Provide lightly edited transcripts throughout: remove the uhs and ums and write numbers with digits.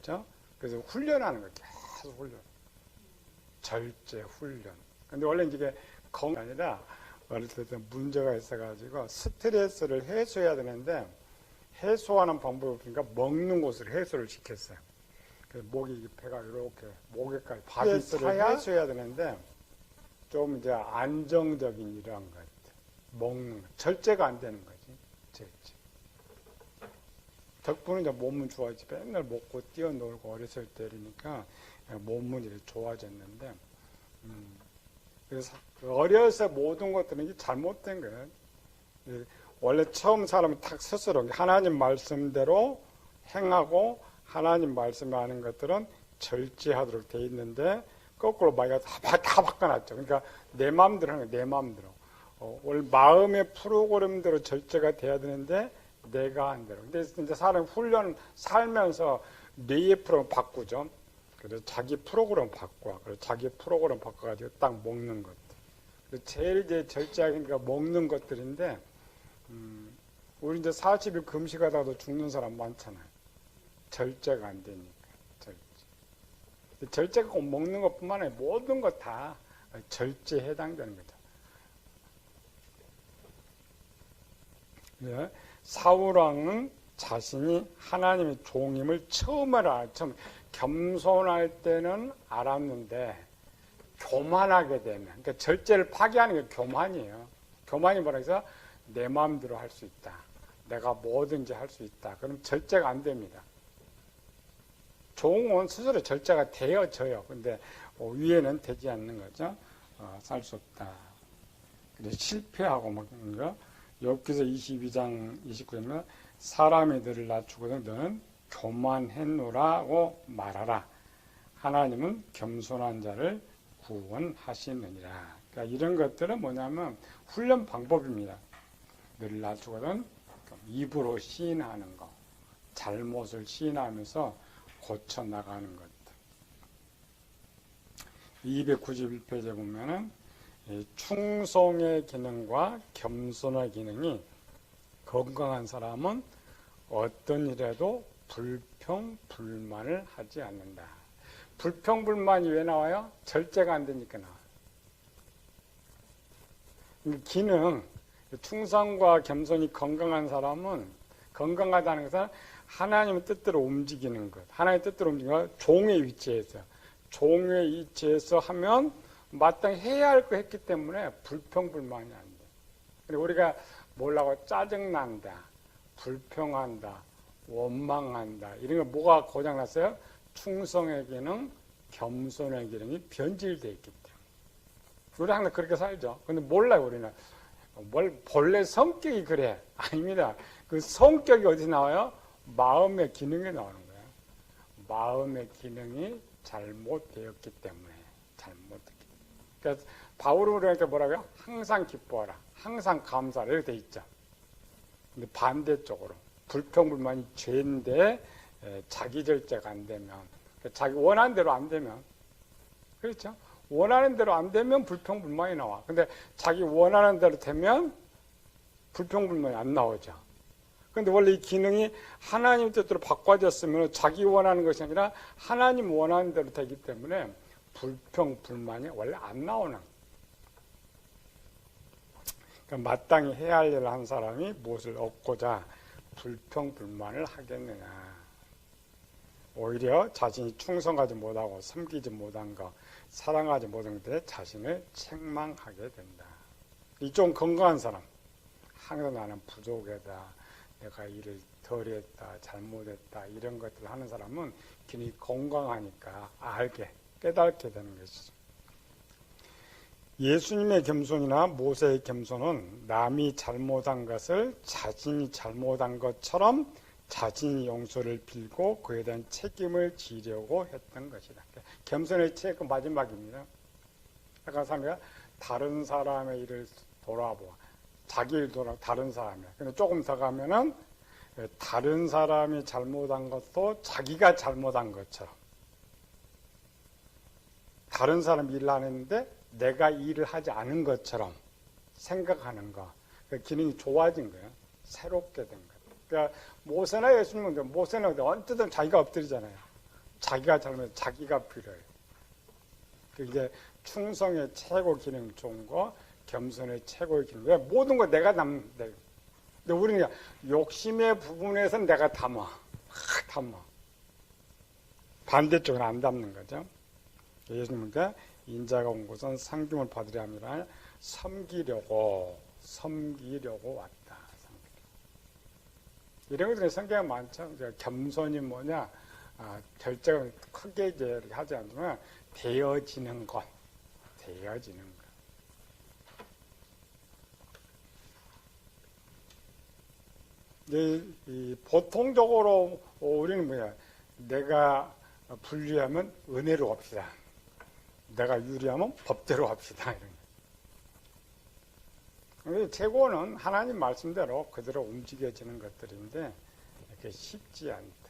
그렇죠? 그래서 훈련하는 거예요. 계속 훈련. 절제 훈련. 근데 원래 이게 건강이 아니라 어릴 때 문제가 있어가지고 스트레스를 해소해야 되는데 해소하는 방법이 없으니까 먹는 것으로 해소를 시켰어요. 그래서 목이 배가 이렇게 목에까지 스트레스를 해소해야 되는데 좀 이제 안정적인 이러한 것 먹는 거. 절제가 안 되는 거지. 절제. 덕분에 이제 몸은 좋아지지. 맨날 먹고 뛰어놀고 어렸을 때니까 몸은 이렇게 좋아졌는데 그래서 어려서 모든 것들은 이게 잘못된 거예요. 원래 처음 사람은 딱 스스로 하나님 말씀대로 행하고 하나님 말씀에 하는 것들은 절제하도록 돼 있는데 거꾸로 마이가 다 바꿔놨죠. 그러니까 내 마음대로 하는 거예요. 내 마음대로. 원래 마음의 프로그램대로 절제가 돼야 되는데 내가 한 대로. 근데 이제 사람 훈련 살면서 뇌의 프로그램 바꾸죠. 그래서 자기 프로그램 바꿔. 그래서 자기 프로그램 바꿔가지고 딱 먹는 것들. 그래서 제일 이제 절제하니까 먹는 것들인데, 우리 이제 40일 금식하다가도 죽는 사람 많잖아요. 절제가 안 되니까. 절제. 절제가 꼭 먹는 것뿐만 아니라 모든 것 다 절제에 해당되는 거죠. 예. 사울왕은 자신이 하나님의 종임을 처음 겸손할 때는 알았는데 교만하게 되면, 그러니까 절제를 파괴하는 게 교만이에요. 교만이 뭐라 해서 내 마음대로 할 수 있다. 내가 뭐든지 할 수 있다. 그럼 절제가 안 됩니다. 종은 스스로 절제가 되어져요. 근데 위에는 되지 않는 거죠. 살 수 없다. 그래서 실패하고 먹는 거. 욥기서 22장 29절에 사람이 너를 낮추거든 너는 교만했노라고 말하라. 하나님은 겸손한 자를 구원하시느니라. 그러니까 이런 것들은 뭐냐면 훈련 방법입니다. 너를 낮추거든 입으로 시인하는 거, 잘못을 시인하면서 고쳐나가는 것들. 291페이지에 보면은 충성의 기능과 겸손의 기능이 건강한 사람은 어떤 일에도 불평불만을 하지 않는다. 불평불만이 왜 나와요? 절제가 안 되니까 나와요. 기능, 충성과 겸손이 건강한 사람은 건강하다는 것은 하나님의 뜻대로 움직이는 것. 하나님의 뜻대로 움직이는 것, 종의 위치에서. 종의 위치에서 하면 마땅히 해야 할 거 했기 때문에 불평불만이 안 돼. 그리고 우리가 뭐라고 짜증난다, 불평한다, 원망한다 이런 거 뭐가 고장났어요? 충성의 기능, 겸손의 기능이 변질되어 있기 때문에. 우리 항상 그렇게 살죠. 근데 몰라요 우리는. 본래 성격이 그래. 아닙니다. 그 성격이 어디서 나와요? 마음의 기능에 나오는 거예요. 마음의 기능이 잘못되었기 때문에. 잘못되었기 때문에. 그러니까 바울은 그러니까 뭐라고요? 항상 기뻐하라. 항상 감사하라. 이렇게 돼 있죠. 근데 반대쪽으로 불평불만이 죄인데 자기 절제가 안 되면, 그러니까 자기 원하는 대로 안 되면, 그렇죠? 원하는 대로 안 되면 불평불만이 나와. 근데 자기 원하는 대로 되면 불평불만이 안 나오죠. 근데 원래 이 기능이 하나님 뜻대로 바꿔졌으면 자기 원하는 것이 아니라 하나님 원하는 대로 되기 때문에 불평불만이 원래 안 나오는. 그러니까 마땅히 해야 할 일을 한 사람이 무엇을 얻고자 불평불만을 하겠느냐. 오히려 자신이 충성하지 못하고 섬기지 못한 것, 사랑하지 못한 것에 자신을 책망하게 된다. 이 좀 건강한 사람, 항상 나는 부족하다, 내가 일을 덜 했다, 잘못했다 이런 것들을 하는 사람은 기능이 건강하니까 알게, 깨닫게 되는 것이죠. 예수님의 겸손이나 모세의 겸손은 남이 잘못한 것을 자신이 잘못한 것처럼 자신이 용서를 빌고 그에 대한 책임을 지려고 했던 것이다. 겸손의 책 마지막입니다. 약간 사람이 다른 사람의 일을 돌아보아. 자기 일 돌아 다른 사람이야. 근데 조금 더 가면은 다른 사람이 잘못한 것도 자기가 잘못한 것처럼. 다른 사람 일을 안 했는데 내가 일을 하지 않은 것처럼 생각하는 거. 그 기능이 좋아진 거예요. 새롭게 된 거. 그러니까 모세나 예수님은 모세는 언제든 자기가 엎드리잖아요. 자기가 잘못해서 자기가 필요해요. 이게 충성의 최고 기능 좋은 거, 겸손의 최고의 기능. 왜? 모든 거 내가 근데 우리는 욕심의 부분에서 내가 담아. 반대쪽은 안 담는 거죠. 예수님께 인자가 온 곳은 상김을 받으려 함이라 섬기려고 왔다. 이런 것들이 성경에 많죠. 겸손이 뭐냐? 결제가 크게 이제 하지 않지만 되어지는 것. 보통적으로 우리는 뭐야? 내가 불리하면 은혜로 합시다. 내가 유리하면 법대로 합시다. 이런. 최고는 하나님 말씀대로 그대로 움직여지는 것들인데 이렇게 쉽지 않다.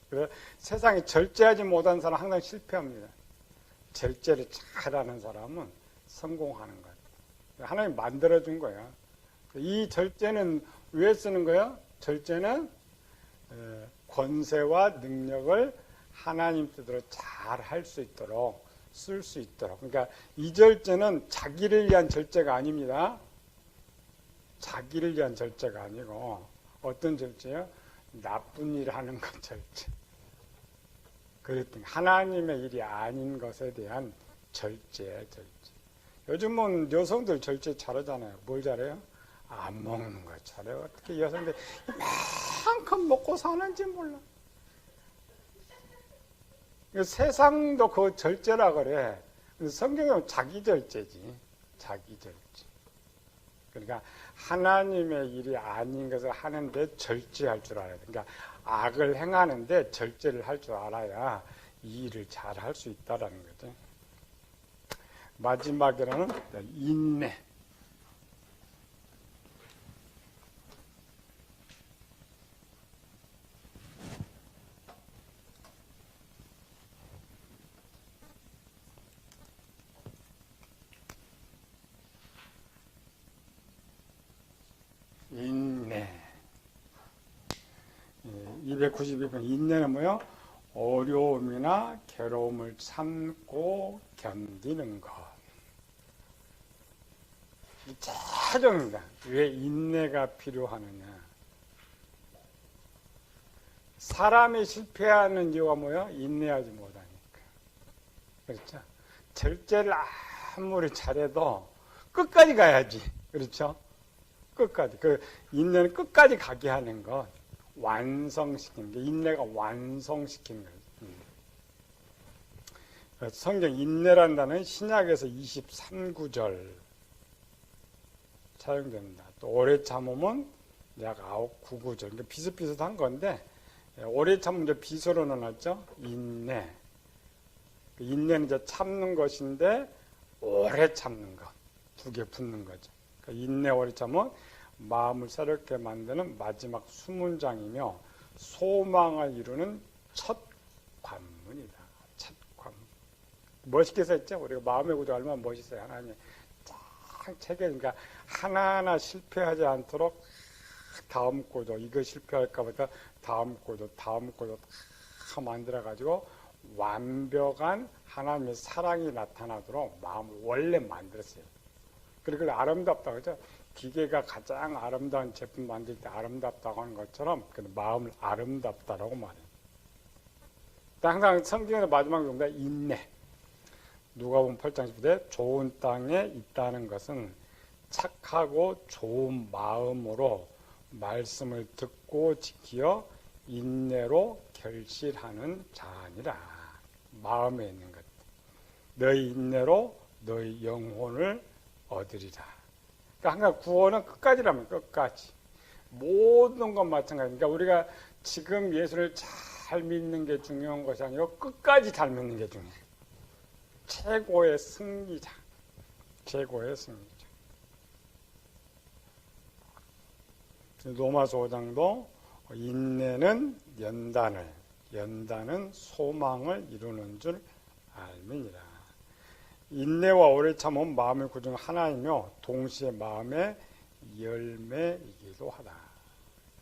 그래서 세상에 절제하지 못한 사람은 항상 실패합니다. 절제를 잘하는 사람은 성공하는 거예요. 하나님 만들어준 거야. 이 절제는 왜 쓰는 거야? 절제는 권세와 능력을 하나님 뜻대로 잘 할 수 있도록 쓸 수 있도록. 그러니까 이 절제는 자기를 위한 절제가 아닙니다. 자기를 위한 절제가 아니고 어떤 절제요? 나쁜 일 하는 것 절제. 그랬더니 하나님의 일이 아닌 것에 대한 절제. 요즘은 여성들 절제 잘하잖아요. 뭘 잘해요? 안 먹는 거 잘해요. 어떻게 여성들 이만큼 먹고 사는지 몰라. 세상도 그 절제라 그래. 성경은 자기 절제지. 자기 절제. 그러니까 하나님의 일이 아닌 것을 하는데 절제할 줄 알아야 돼. 그러니까 악을 행하는데 절제를 할 줄 알아야 이 일을 잘 할 수 있다라는 거죠. 마지막에는 인내. 인내. 292번 인내는 뭐요? 어려움이나 괴로움을 참고 견디는 것. 최종입니다. 왜 인내가 필요하느냐? 사람이 실패하는 이유가 뭐야? 인내하지 못하니까. 그렇죠? 절제를 아무리 잘해도 끝까지 가야지. 그렇죠? 끝까지. 그 인내는 끝까지 가게 하는 것. 완성시키는 게 인내가 완성시키는 거예요. 성경 인내라는 단어는 신약에서 23구절 사용됩니다. 또 오래 참으면 약 9구절. 그러니까 비슷비슷한 건데 오래 참으면 이제 비서로 나눴죠. 인내. 인내는 이제 참는 것인데 오래 참는 것. 두 개 붙는 거죠. 그러니까 인내 오래 참으면 마음을 새롭게 만드는 마지막 수문장이며 소망을 이루는 첫 관문이다. 첫 관문. 멋있게 썼죠? 우리가 마음의 구조가 얼마나 멋있어요. 하나님 쫙 책에 그러니까 하나하나 실패하지 않도록 다음 구조, 이거 실패할까 보다 다음 구조 다 만들어가지고 완벽한 하나님의 사랑이 나타나도록 마음을 원래 만들었어요. 그리고 아름답다 그죠? 기계가 가장 아름다운 제품 만들 때 아름답다고 하는 것처럼 마음을 아름답다라고 말해요. 항상 성경의 마지막 용어가 인내. 누가복음 8장 10절에 좋은 땅에 있다는 것은 착하고 좋은 마음으로 말씀을 듣고 지키어 인내로 결실하는 자니라. 마음에 있는 것. 너희 인내로 너희 영혼을 얻으리라. 그러니까 항상 구원은 끝까지라면 끝까지. 모든 건 마찬가지니까 우리가 지금 예수를 잘 믿는 게 중요한 것이 아니고 끝까지 잘 믿는 게 중요해요. 최고의 승리자. 최고의 승리자. 로마서 5장도 인내는 연단은 소망을 이루는 줄 알미니라. 인내와 오래 참은 마음의 구중 하나이며 동시에 마음의 열매이기도 하다.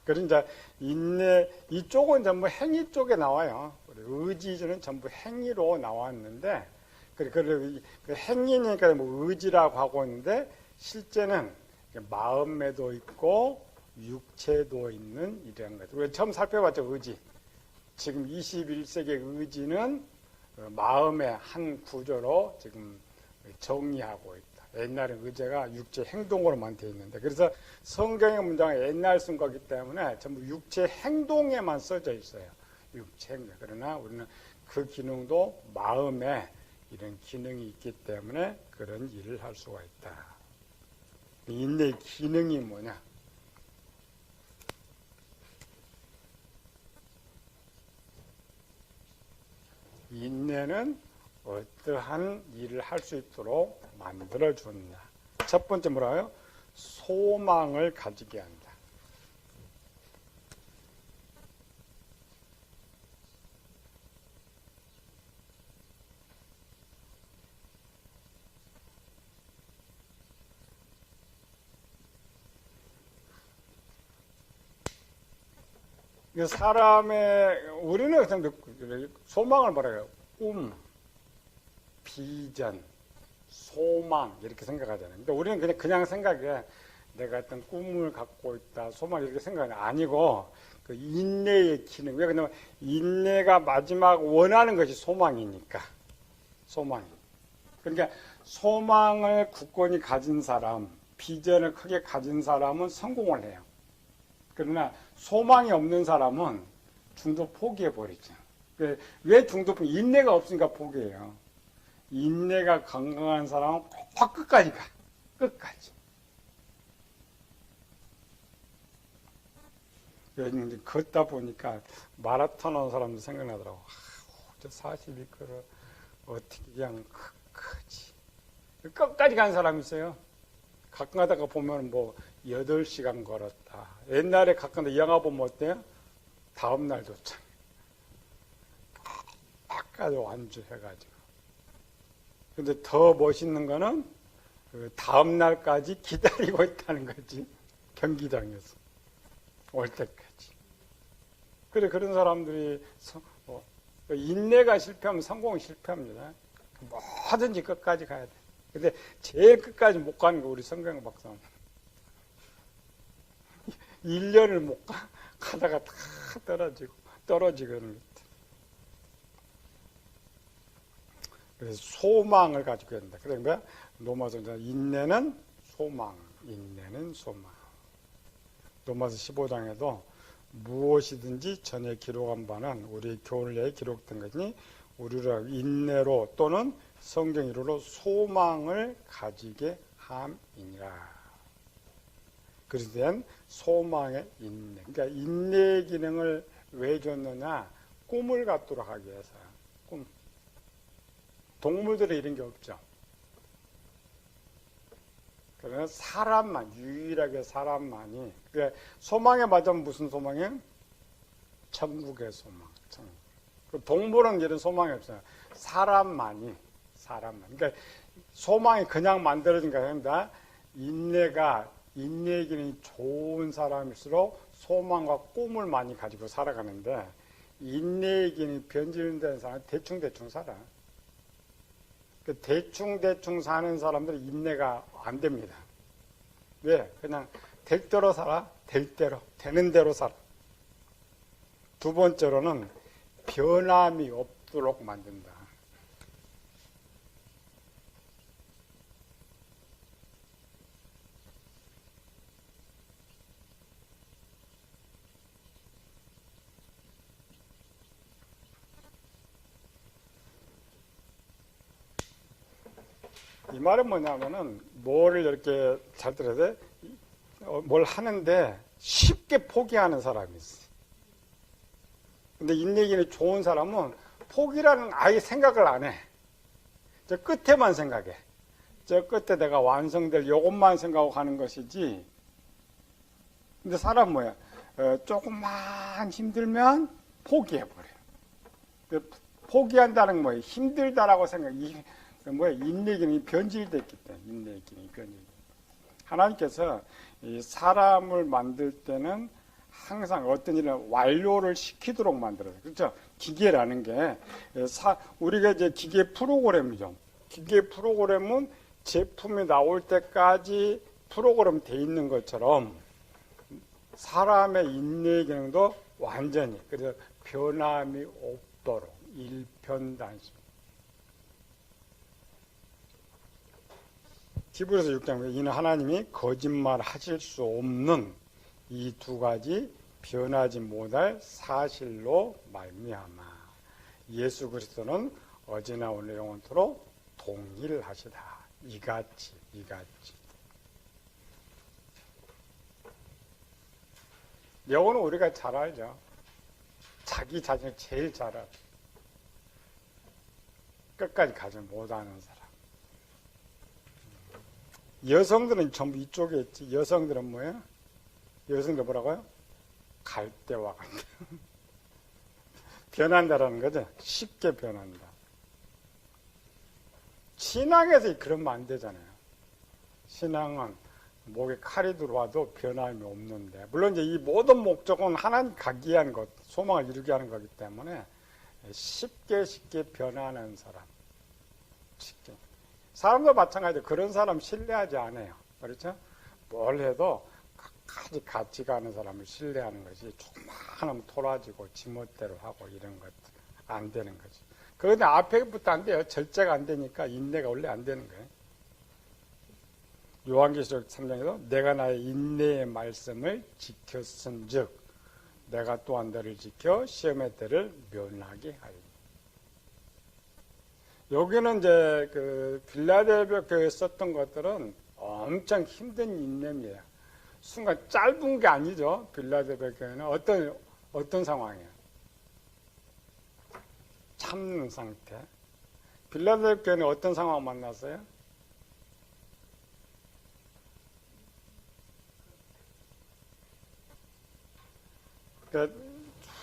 그러니까 인내 이쪽은 전부 행위 쪽에 나와요. 의지는 전부 행위로 나왔는데 그 행위니까 뭐 의지라고 하고 있는데 실제는 마음에도 있고 육체도 있는 이런 것들. 우리가 처음 살펴봤죠, 의지. 지금 21세기의 의지는 마음의 한 구조로 지금 정의하고 있다. 옛날에 의지가 육체 행동으로만 되어 있는데, 그래서 성경의 문장은 옛날 쓴 거기 때문에 전부 육체 행동에만 써져 있어요. 육체 행동. 그러나 우리는 그 기능도 마음에 이런 기능이 있기 때문에 그런 일을 할 수가 있다. 인내의 기능이 뭐냐? 인내는 어떠한 일을 할 수 있도록 만들어준다. 첫 번째 뭐라고요? 소망을 가지게 한다. 사람의, 우리는 소망을 뭐라고요? 꿈, 비전, 소망 이렇게 생각하잖아요. 근데 우리는 그냥 생각해. 내가 어떤 꿈을 갖고 있다, 소망 이렇게 생각이 아니고 그 인내의 기능. 왜 그러냐면 인내가 마지막 원하는 것이 소망이니까. 소망. 그러니까 소망을 굳건히 가진 사람, 비전을 크게 가진 사람은 성공을 해요. 그러나 소망이 없는 사람은 중도 포기해버리죠. 왜 중도 포기? 인내가 없으니까 포기해요. 인내가 건강한 사람은 꼭 끝까지 가. 끝까지. 요즘 걷다 보니까 마라톤 하는 사람도 생각나더라고. 저 42km 어떻게 그냥 끝까지. 끝까지 간 사람이 있어요. 가끔 가다가 보면 뭐 8시간 걸었다. 옛날에 가끔 영화 보면 어때요? 다음날 도착. 끝까지 완주해가지고. 근데 더 멋있는 거는 그 다음날까지 기다리고 있다는 거지. 경기장에서. 올 때까지. 그래, 그런 사람들이 인내가 실패하면 성공은 실패합니다. 뭐든지 끝까지 가야 돼. 근데 제일 끝까지 못 가는 거 우리 성경 박사님. 1년을 못 가다가 다 떨어지고 그러는 것. 그래서 소망을 가지고 한다. 그러니까 로마서 인내는 소망, 인내는 소망. 로마서 15장에도 무엇이든지 전에 기록한 바는 우리 교훈에 기록된 것이니 우리를 인내로 또는 성경으로 소망을 가지게 함이니라. 그래서 대한 소망의 인내. 그러니까 인내의 기능을 왜 줬느냐? 꿈을 갖도록 하기 위해서. 꿈. 동물들은 이런 게 없죠. 그러나 사람만, 유일하게 사람만이. 그러니까 소망에 맞으면 무슨 소망이에요? 천국의 소망. 천국. 동물은 이런 소망이 없어요. 사람만이. 그러니까 소망이 그냥 만들어진 게 아닙니다. 인내의 기능이 좋은 사람일수록 소망과 꿈을 많이 가지고 살아가는데, 인내의 기능이 변질된 사람은 대충 살아. 대충 사는 사람들은 인내가 안 됩니다. 왜? 그냥 될 대로 살아. 될 대로. 되는 대로 살아. 두 번째로는 변함이 없도록 만든다. 이 말은 뭐냐면은 뭐를 이렇게 잘 들어야 돼? 뭘 하는데 쉽게 포기하는 사람이 있어. 근데 인내기는 좋은 사람은 포기라는 아예 생각을 안 해. 저 끝에만 생각해. 저 끝에 내가 완성될 요것만 생각하고 가는 것이지. 근데 사람 뭐야? 조금만 힘들면 포기해버려. 포기한다는 뭐예요? 힘들다라고 생각해. 인내의 기능이 변질됐기 때문에, 인내의 기능이 변질. 하나님께서 이 사람을 만들 때는 항상 어떤 일을 완료를 시키도록 만들어요. 그렇죠? 기계라는 게 우리가 이제 기계 프로그램이죠. 기계 프로그램은 제품이 나올 때까지 프로그램 돼 있는 것처럼 사람의 인내의 기능도 완전히 그래서 변함이 없도록 일편단심. 히브리서 6장 이는 하나님이 거짓말 하실 수 없는 이 두 가지 변하지 못할 사실로 말미암아 예수 그리스도는 어제나 오늘 영원토록 동일하시다. 이같이. 영어는 우리가 잘 알죠. 자기 자신을 제일 잘 알죠. 끝까지 가지 못하는 사람. 여성들은 전부 이쪽에 있지. 여성들은 뭐예요? 여성들 뭐라고요? 갈대와 같다. 변한다라는 거죠. 쉽게 변한다. 신앙에서 그러면 안 되잖아요. 신앙은 목에 칼이 들어와도 변함이 없는데, 물론 이제 이 모든 목적은 하나님 가기 위한 것, 소망을 이루게 하는 거기 때문에 쉽게 변하는 사람. 쉽게. 사람도 마찬가지로 그런 사람 신뢰하지 않아요. 그렇죠? 뭘 해도 끝까지 같이 가는 사람을 신뢰하는 것이 조금만 토라지고 지멋대로 하고 이런 것 안 되는 거죠. 그런데 앞에부터 안 돼요. 절제가 안 되니까 인내가 원래 안 되는 거예요. 요한계시록 3장에서 내가 나의 인내의 말씀을 지켰은즉 내가 또한 너를 지켜 시험의 때를 면하게 하리니. 여기는 이제 그 빌라델비아 교회에 썼던 것들은 엄청 힘든 인내입니다. 순간 짧은 게 아니죠. 빌라델비아 교회는 어떤 상황이에요? 참는 상태. 빌라델비아 교회는 어떤 상황 만났어요?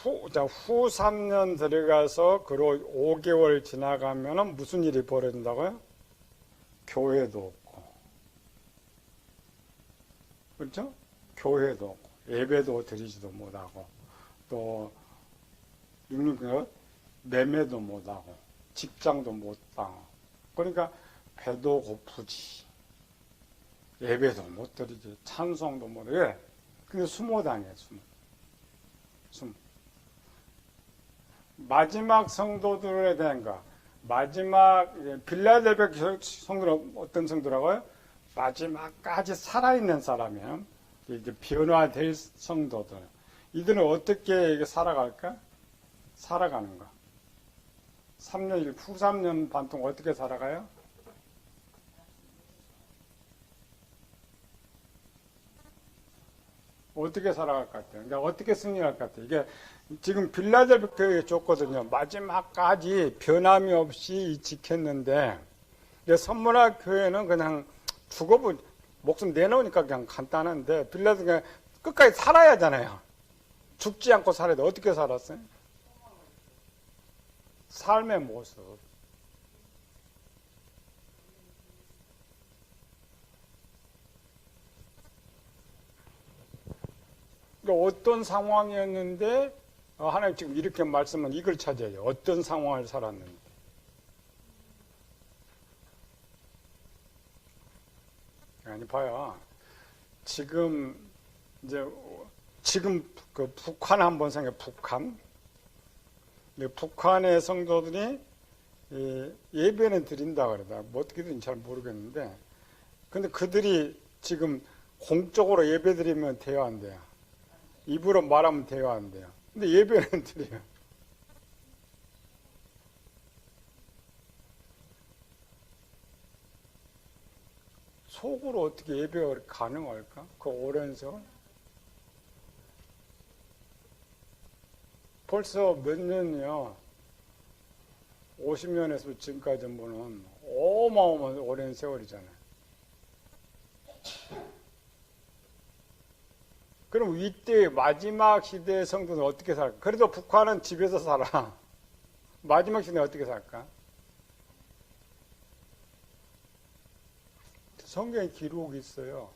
후 3년 들어가서 그로 5개월 지나가면은 무슨 일이 벌어진다고요? 교회도 없고. 그렇죠? 교회도 없고. 예배도 드리지도 못하고. 또, 매매도 못하고. 직장도 못하고. 그러니까 배도 고프지. 예배도 못 드리지. 찬송도 못 해. 왜? 근데 수모당해, 수모. 마지막 성도들에 대한 거. 마지막 빌라델비아 성도는 어떤 성도라고요? 마지막까지 살아있는 사람이에요. 이제 변화될 성도들. 이들은 어떻게 살아갈까? 살아가는 거. 3년, 후 3년 반 동안 어떻게 살아가요? 어떻게 살아갈 것 같아요? 그러니까 어떻게 승리할 것 같아요? 이게 지금 빌라델비아 교회에 줬거든요. 마지막까지 변함이 없이 지켰는데, 선문학 교회는 그냥 죽어버 목숨 내놓으니까 그냥 간단한데, 빌라델비아 끝까지 살아야 하잖아요. 죽지 않고 살아야 돼. 어떻게 살았어요? 삶의 모습. 그러니까 어떤 상황이었는데 하나님 지금 이렇게 말씀은 이걸 찾아야 돼요. 어떤 상황을 살았는데. 아니 봐요. 지금 그 북한 한번 생각해. 북한. 북한의 성도들이 예배는 드린다 그러다. 뭐 어떻게 드린지 잘 모르겠는데. 근데 그들이 지금 공적으로 예배 드리면 돼요, 안 돼요? 입으로 말하면 돼요, 안 돼요? 근데 예배는 드려요. 속으로 어떻게 예배가 가능할까? 그 오랜 세월? 벌써 몇 년이요? 50년에서 지금까지 보면 어마어마한 오랜 세월이잖아요. 그럼 이때 마지막 시대의 성도는 어떻게 살까? 그래도 북한은 집에서 살아. 마지막 시대는 어떻게 살까? 성경에 기록이 있어요.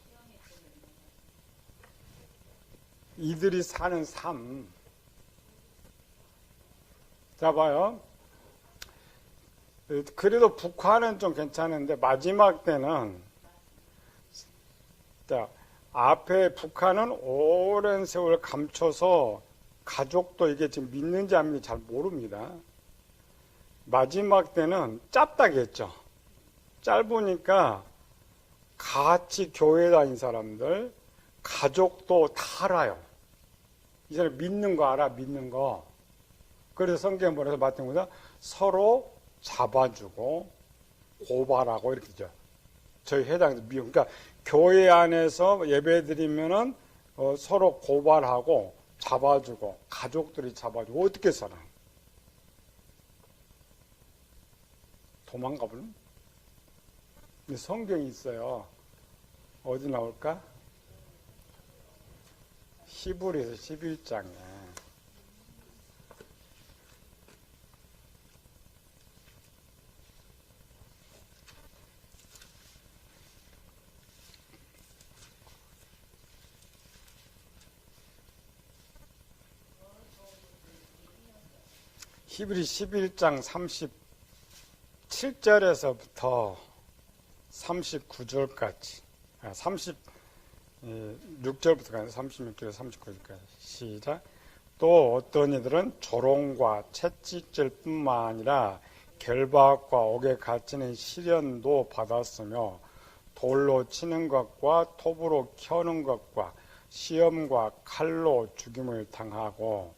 이들이 사는 삶. 자, 봐요. 그래도 북한은 좀 괜찮은데 마지막 때는, 자, 앞에 북한은 오랜 세월 감춰서 가족도 이게 지금 믿는지 안 믿는지 잘 모릅니다. 마지막 때는 짧다게 했죠. 짧으니까 같이 교회 다닌 사람들, 가족도 다 알아요. 이 사람 믿는 거 알아, 믿는 거. 그래서 성경에 뭐라서 봤던 거다? 서로 잡아주고 고발하고 이렇게 되죠. 저희 해당에서 미용. 그러니까 교회 안에서 예배 드리면은 서로 고발하고 잡아주고 가족들이 잡아주고 어떻게 살아? 도망가 버리는? 성경이 있어요. 어디 나올까? 히브리서 11장에. 히브리 11장 37절에서부터 39절까지, 36절부터 36절에서 39절까지 시작. 또 어떤 이들은 조롱과 채찍질 뿐만 아니라 결박과 옥에 갇히는 시련도 받았으며 돌로 치는 것과 톱으로 켜는 것과 시험과 칼로 죽임을 당하고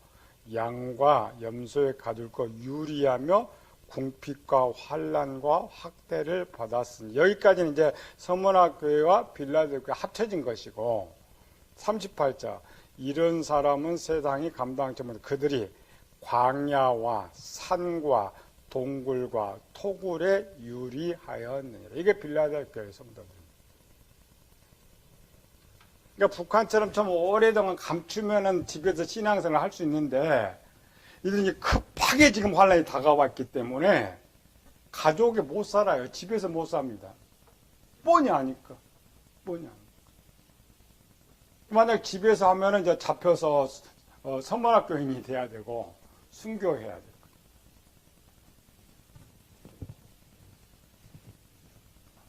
양과 염소에 가둘 것 유리하며 궁핍과 환난과 학대를 받았으니, 여기까지는 이제 서문학교회와 빌라델피아 합쳐진 것이고, 38절 이런 사람은 세상이 감당치 못해 그들이 광야와 산과 동굴과 토굴에 유리하였느니라. 이게 빌라델피아의 성도들. 그러니까 북한처럼 좀 오래동안 감추면은 집에서 신앙생활을 할 수 있는데, 이들이 급하게 지금 환란이 다가왔기 때문에 가족이 못 살아요. 집에서 못 삽니다. 뻔히 아니까. 뻔히 아니까. 만약 집에서 하면은 이제 잡혀서 선문학교인이 돼야 되고 순교해야 되고.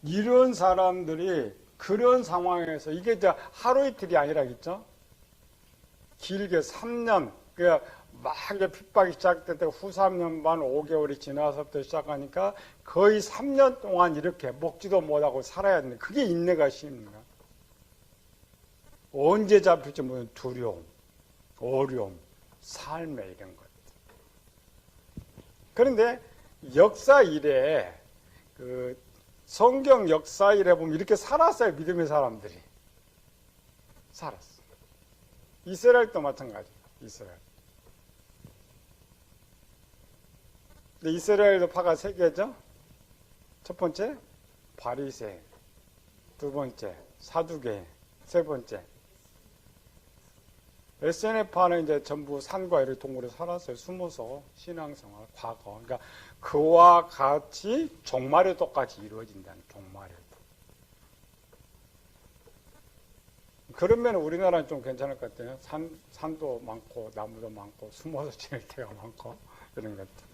이런 사람들이 그런 상황에서 이게 이제 하루 이틀이 아니라겠죠? 길게 3년, 막 이제 핍박이 시작될 때 후 3년 반 5개월이 지나서부터 시작하니까 거의 3년 동안 이렇게 먹지도 못하고 살아야 되는데, 그게 인내가 쉽니까? 언제 잡힐지 모르는 두려움, 어려움, 삶에 이런 것. 그런데 역사 이래, 성경 역사 이래 보면 이렇게 살았어요. 믿음의 사람들이 살았어. 이스라엘도 마찬가지. 이스라엘. 근데 이스라엘도 파가 3개죠. 첫 번째 바리새, 두 번째 사두개, 세 번째 SNF파는 이제 전부 산과 이런 동굴에 살았어요. 숨어서 신앙생활, 과거. 그러니까 그와 같이 종말에 똑같이 이루어진다는, 종말에도. 그러면 우리나라는 좀 괜찮을 것 같아요. 산도 많고 나무도 많고 숨어서 지낼 때가 많고 이런 것들.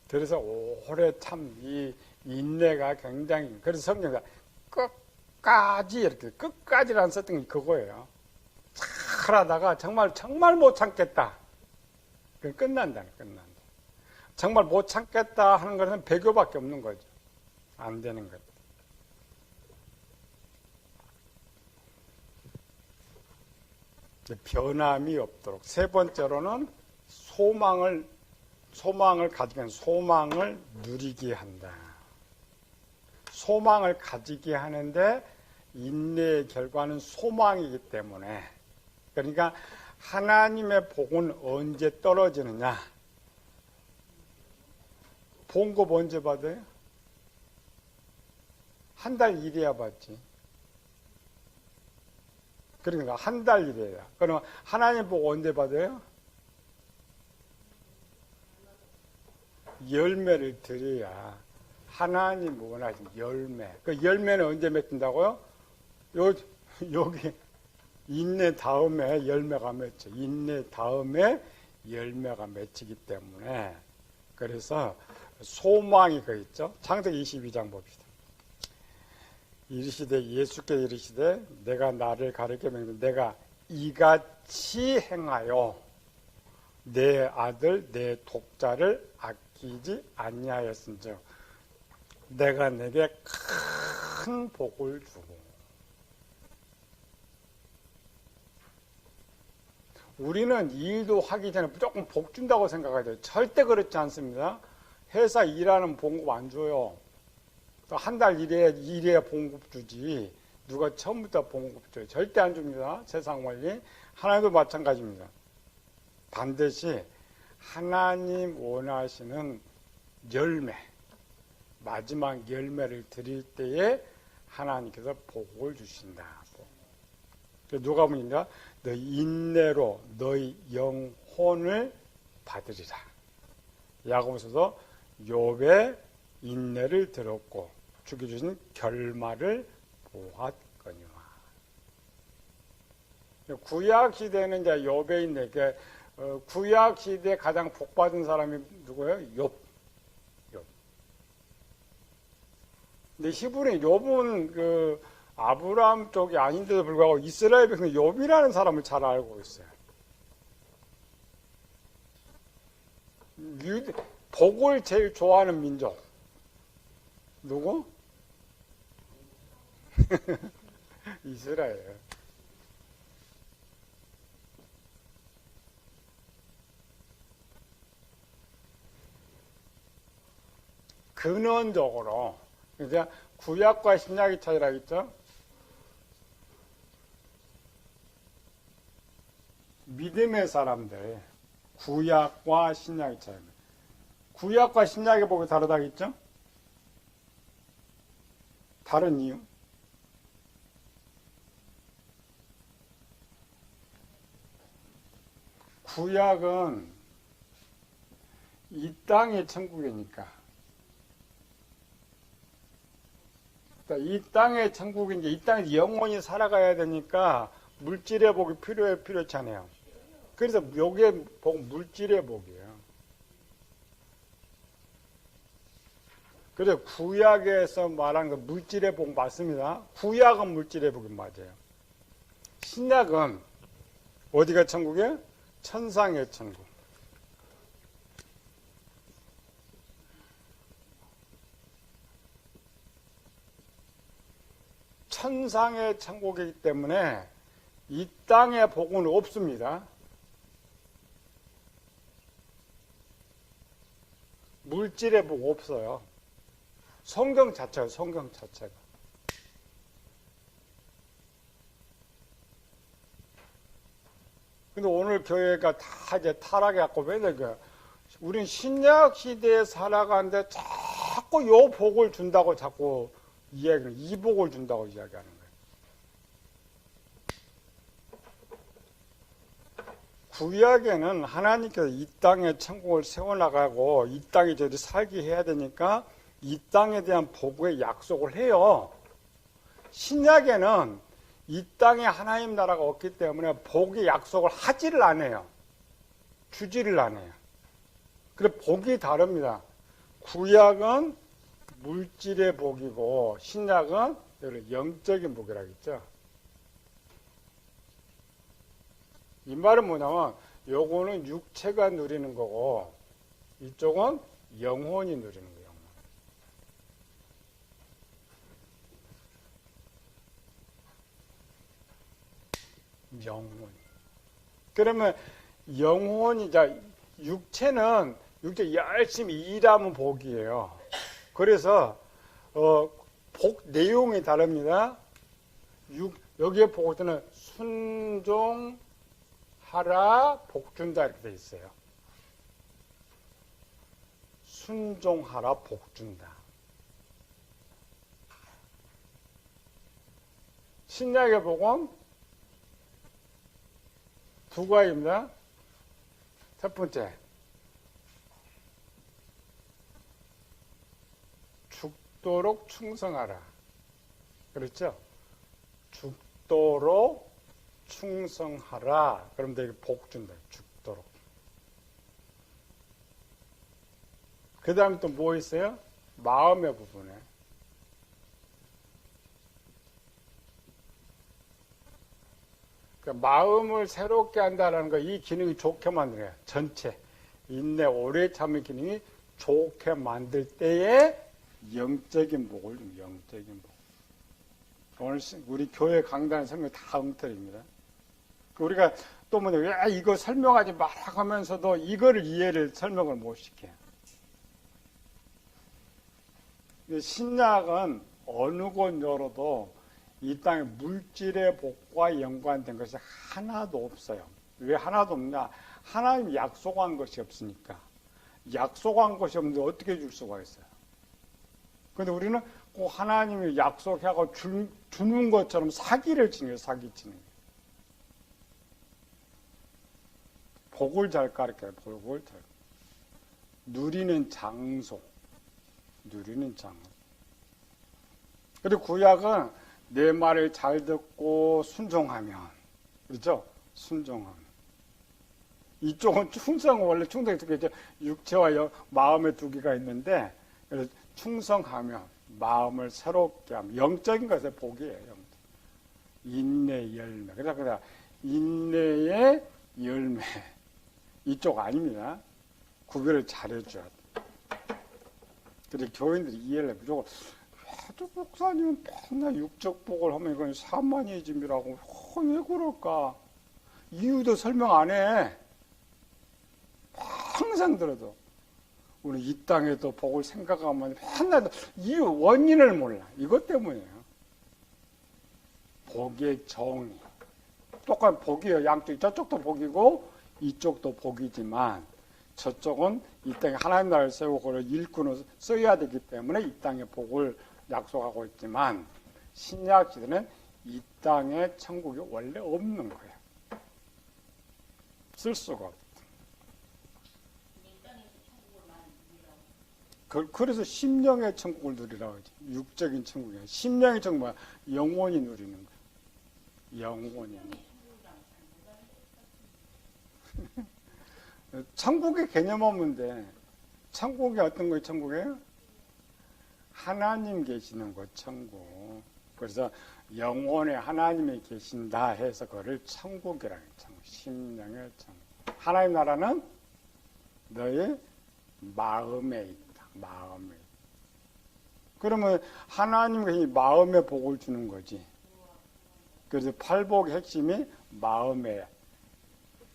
그래서 오래 참 이 인내가 굉장히, 그래서 성경가 끝까지, 이렇게 끝까지라는 썼던 게 그거예요. 잘 하다가 정말 못 참겠다. 그럼 끝난다. 정말 못 참겠다 하는 것은 배교밖에 없는 거죠. 안 되는 것. 변함이 없도록. 세 번째로는 소망을 가지면 소망을 누리게 한다. 소망을 가지게 하는데 인내의 결과는 소망이기 때문에, 그러니까 하나님의 복은 언제 떨어지느냐? 봉급 언제 받아요? 한 달 일해야 받지. 그러니까 한 달 일해야. 그러면 하나님 복 언제 받아요? 열매를 드려야 하나님 원하신 열매. 그 열매는 언제 맺힌다고요? 여기 인내 다음에 열매가 맺혀. 인내 다음에 열매가 맺히기 때문에 그래서 소망이 그 있죠. 창세기 22장 봅시다. 이르시되 예수께서 이르시되 내가 나를 가르쳐 맹세 내가 이같이 행하여 내 아들 내 독자를 아끼지 아니하였은즉 내가 내게 큰 복을 주고. 우리는 일도 하기 전에 무조건 복 준다고 생각해야 돼요. 절대 그렇지 않습니다. 회사 일하는 봉급 안 줘요. 또 한 달 일해야 봉급 주지. 누가 처음부터 봉급 줘요. 절대 안 줍니다. 세상 원리. 하나님도 마찬가지입니다. 반드시 하나님 원하시는 열매, 마지막 열매를 드릴 때에 하나님께서 복을 주신다. 누가 보니까 너희 인내로 너희 영혼을 받으리라. 야고보서도 욥의 인내를 들었고 주께 주신 결말을 보았거니와. 구약 시대는 이제 욥의 인내. 구약 시대에 가장 복 받은 사람이 누구예요? 욥. 근데 히브리 욥은 그 아브라함 쪽이 아닌데도 불구하고 이스라엘 백성 욥이라는 사람을 잘 알고 있어요. 복을 제일 좋아하는 민족 누구? 이스라엘. 근원적으로 이제 구약과 신약의 차이라 했죠. 믿음의 사람들, 구약과 신약의 차이입니다. 구약과 신약의 복이 다르다겠죠? 다른 이유? 구약은 이 땅의 천국이니까. 이 땅의 천국인데 이 땅에 영원히 살아가야 되니까 물질의 복이 필요하잖아요. 그래서 요게 복, 물질의 복이에요. 그래서 구약에서 말한 그 물질의 복 맞습니다. 구약은 물질의 복이 맞아요. 신약은 어디가 천국이에요? 천상의 천국. 천상의 천국이기 때문에 이 땅의 복은 없습니다. 물질의 복 없어요. 성경 자체가, 성경 자체가. 근데 오늘 교회가 다 이제 타락해갖고 왜냐, 우린 신약 시대에 살아가는데 자꾸 요 복을 준다고 자꾸 이야기를, 이 복을 준다고 이야기하는 거예요. 구약에는 하나님께서 이 땅에 천국을 세워나가고 이 땅에 저희들이 살게 해야 되니까 이 땅에 대한 복의 약속을 해요. 신약에는 이 땅에 하나님 나라가 없기 때문에 복의 약속을 하지를 않아요. 주지를 않아요. 그래 복이 다릅니다. 구약은 물질의 복이고 신약은 영적인 복이라겠죠. 이 말은 뭐냐면 요거는 육체가 누리는 거고 이쪽은 영혼이 누리는 거예요. 영혼. 그러면 영혼이, 자, 육체 열심히 일하면 복이에요. 그래서 복 내용이 다릅니다. 여기에 복을 때는 순종하라 복 준다 이렇게 돼 있어요. 순종하라 복 준다. 신약의 복은 두 가지입니다. 첫 번째, 죽도록 충성하라. 그렇죠? 죽도록 충성하라. 그럼 되게 복 준다. 죽도록. 그 다음에 또 뭐 있어요? 마음의 부분에. 그러니까 마음을 새롭게 한다는 거, 이 기능이 좋게 만들어요. 전체. 인내, 오래 참의 기능이 좋게 만들 때에 영적인 복을 줍니다. 영적인 복. 오늘 우리 교회 강단 설명 다 엉터리입니다. 우리가 또 뭐냐, 왜 이거 설명하지 마라 하면서도 이거를 이해를 설명을 못 시켜요. 신약은 어느 곳 열어도 이 땅의 물질의 복과 연관된 것이 하나도 없어요. 왜 하나도 없냐? 하나님이 약속한 것이 없으니까. 약속한 것이 없는데 어떻게 줄 수가 있어요? 그런데 우리는 꼭 하나님이 약속하고 주는 것처럼 사기를 치는 거예요. 사기 치는 거예요. 복을 잘 가르쳐요. 복을 잘. 누리는 장소. 누리는 장소. 그리고 구약은 내 말을 잘 듣고 순종하면. 그렇죠? 순종하면. 이쪽은 충성, 원래 충성이 두 개죠. 육체와 마음의 두 개가 있는데, 그래서 충성하면, 마음을 새롭게 하면, 영적인 것의 복이에요. 영적. 인내 열매. 그래서 인내의 열매. 이쪽 아닙니다. 구별을 잘해줘야 돼. 그래서 교인들이 이해를 해. 무조건, 저 목사님은 맨날 육적 복을 하면 이건 사마니즘이라고. 왜 그럴까? 이유도 설명 안 해. 항상 들어도 우리 이 땅에도 복을 생각하면 맨날 이유 원인을 몰라. 이것 때문이에요. 복의 정의. 똑같은 복이에요. 양쪽 저쪽도 복이고 이쪽도 복이지만 저쪽은 이 땅에 하나님 나라를 세우고 그걸 일꾼을 써야 되기 때문에 이 땅에 복을 약속하고 있지만 신약 시대는 이 땅에 천국이 원래 없는 거예요. 쓸 수가 없어. 그래서 심령의 천국을 누리라고 하지. 육적인 천국이야. 심령의 천국 뭐야? 영원히 누리는 거야. 영원히. 천국의 개념 없는데 천국이 어떤 거예요? 천국이에요? 하나님 계시는 곳 천국. 그래서 영원에 하나님이 계신다 해서 그거를 천국이라는 천국. 심령의 천국. 하나님 나라는 너의 마음에 있다. 마음에. 그러면 하나님이 마음에 복을 주는 거지. 그래서 팔복의 핵심이 마음에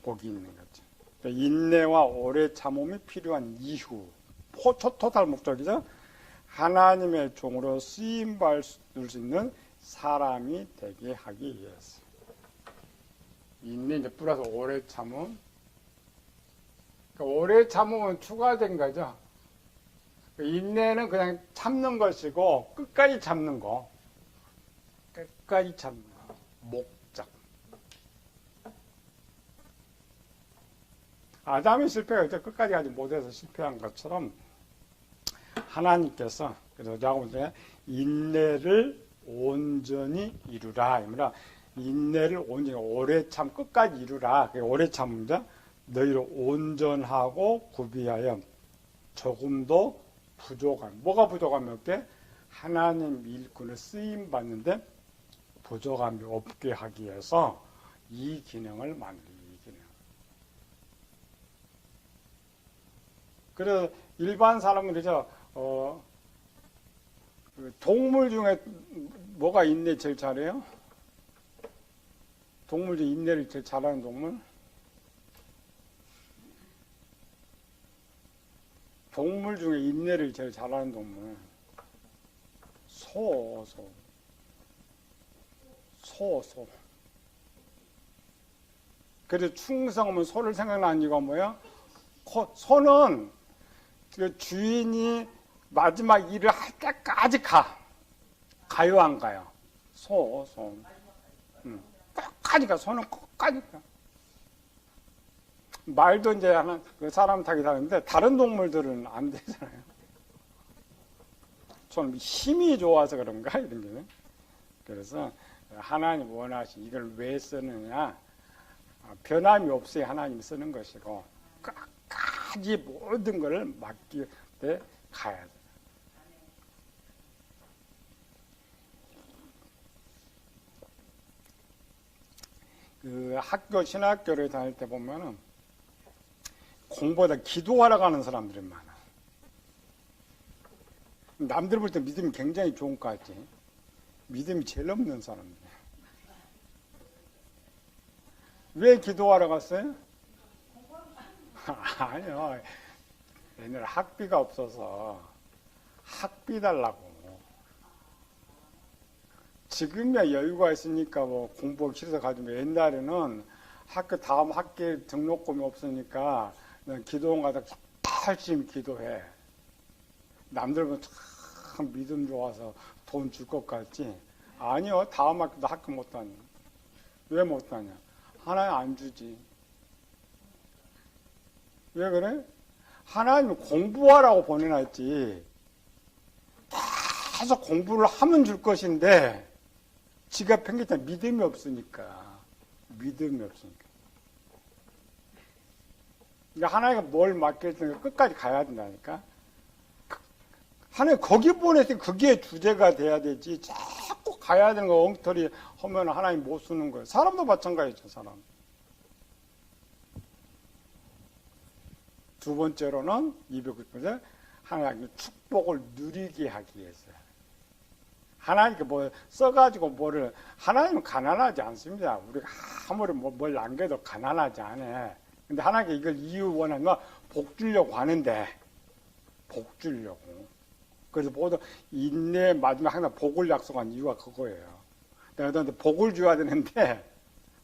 복이 있는 거죠. 인내와 오래 참음이 필요한 이후. 토탈 목적이죠. 하나님의 종으로 쓰임받을 수 있는 사람이 되게 하기 위해서. 인내 이제 플러스 오래 참음. 그러니까 오래 참음은 추가된 거죠. 인내는 그냥 참는 것이고 끝까지 참는 거. 끝까지 참는 거. 목적. 아담이 실패했을 때 끝까지 가지 못해서 실패한 것처럼 하나님께서 그래서 야고보서 인내를 온전히 이루라. 인내를 온전히 오래 참 끝까지 이루라. 오래 참음자 너희를 온전하고 구비하여 조금도 부족함. 뭐가 부족함이 없게? 하나님 일꾼을 쓰임 받는데 부족함이 없게 하기 위해서 이 기능을 만들어요. 이 기능. 그래서 일반 사람은 그죠? 동물 중에 뭐가 인내 제일 잘해요? 동물 중에 인내를 제일 잘하는 동물? 동물 중에 인내를 제일 잘하는 동물. 소. 그래서 충성하면 소를 생각나는 이유가 뭐야? 소는 그 주인이 마지막 일을 할 때까지 가요, 안 가요? 소. 끝까지 가. 소는 끝까지 가. 말도 이제 사람 타기 하는데 다른 동물들은 안 되잖아요. 좀 힘이 좋아서 그런가 이런 게. 그래서 하나님 원하시 이걸 왜 쓰느냐? 변함이 없어야 하나님 쓰는 것이고 끝까지 모든 걸 맡길 때 가야 돼. 그 학교 신학교를 다닐 때 보면은 공부보다 기도하러 가는 사람들이 많아. 남들 볼 때 믿음이 굉장히 좋은 것 같지. 믿음이 제일 없는 사람들. 왜 기도하러 갔어요? 아니요. 옛날에 학비가 없어서 학비 달라고. 지금이야 여유가 있으니까 뭐 공부하기 싫어서 가지고 옛날에는 학교 다음 학기에 등록금이 없으니까 기도원 가다 열심히 기도해. 남들 보면 참 믿음 좋아서 돈 줄 것 같지? 아니요. 다음 학기도 학교 못 다녀. 왜 못 다녀? 하나님 안 주지. 왜 그래? 하나님 공부하라고 보내놨지. 계속 공부를 하면 줄 것인데 지가 팽개쳐 믿음이 없으니까. 믿음이 없으니까. 그러니까 하나님가 뭘 맡겼으니까 끝까지 가야 된다니까. 하나님 거기 보냈으니 그게 주제가 돼야 되지. 자꾸 가야 되는 거 엉터리 하면 하나님 못 쓰는 거예요. 사람도 마찬가지죠, 사람. 두 번째로는 290번째 하나님의 축복을 누리게 하기 위해서. 하나님께 뭐 써가지고 뭐를 하나님은 가난하지 않습니다. 우리가 아무리 뭘 남겨도 가난하지 않아. 근데 하나님께 이걸 이유 원하면 복 주려고 하는데 복 주려고. 그래서 모두 인내 마지막 항상 복을 약속한 이유가 그거예요. 내가 너한테 복을 줘야 되는데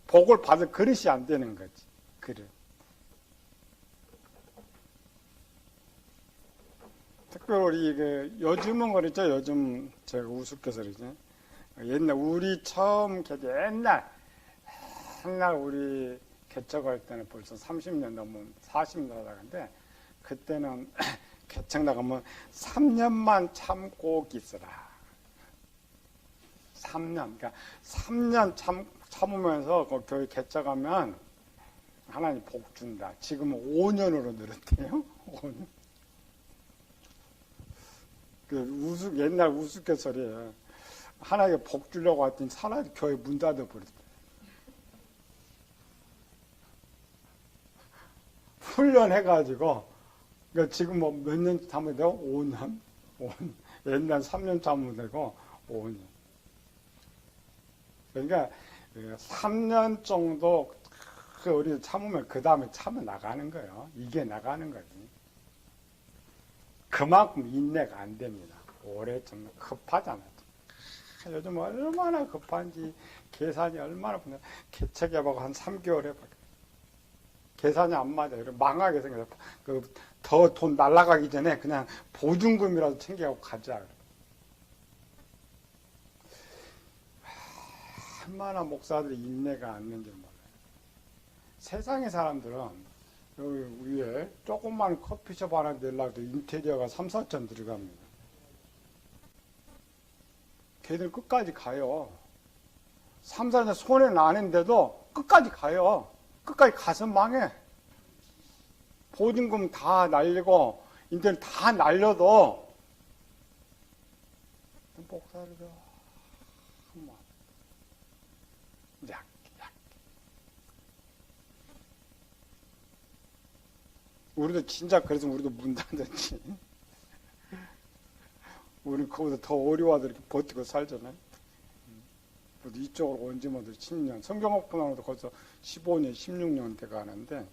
복을 받을 그릇이 안 되는 거지. 그릇. 특별히 요즘은 그렇죠. 요즘 제가 우습게서 그러죠. 옛날 우리 처음 옛날 우리 개척할 때는 벌써 30년 넘은 40년 나가는데 그때는 개척 나가면 3년만 참고 있으라. 3년. 그러니까 3년 참으면서 그 교회 개척하면 하나님 복 준다. 지금은 5년으로 늘었대요. 5년. 옛날 우스갯소리예요. 하나님께 복 주려고 했더니 사람이 교회 문 닫아버렸대. 훈련해가지고, 그러니까 지금 뭐 몇 년 참으면 되고? 5년? 옛날 3년 참으면 되고, 5년. 그러니까 3년 정도 우리 참으면 그 다음에 참아 나가는 거예요. 이게 나가는 거지. 그만큼 인내가 안 됩니다. 오래 좀 급하잖아요. 요즘 얼마나 급한지 계산이 얼마나 분해. 개척해보고 한 3개월 해봐. 계산이 안 맞아. 망하게 생겨서 더 돈 날라가기 전에 그냥 보증금이라도 챙겨가고 가자. 얼마나 목사들이 인내가 안 있는지 몰라요. 세상의 사람들은 여기 위에 조그만 커피숍 하나 내려도 인테리어가 3, 4천 들어갑니다. 걔들 끝까지 가요. 3, 4년 손해 나는데도 끝까지 가요. 끝까지 가서 망해. 보증금 다 날리고 인테리어 다 날려도 목사들도 한번 약해. 우리도 진짜 그래서 우리도 문 닫았지. 우리는 그거보다 더 어려워도 이렇게 버티고 살잖아요. 이쪽으로 온 지만 10년. 성경학부나도 벌써 15년, 16년 돼 가는데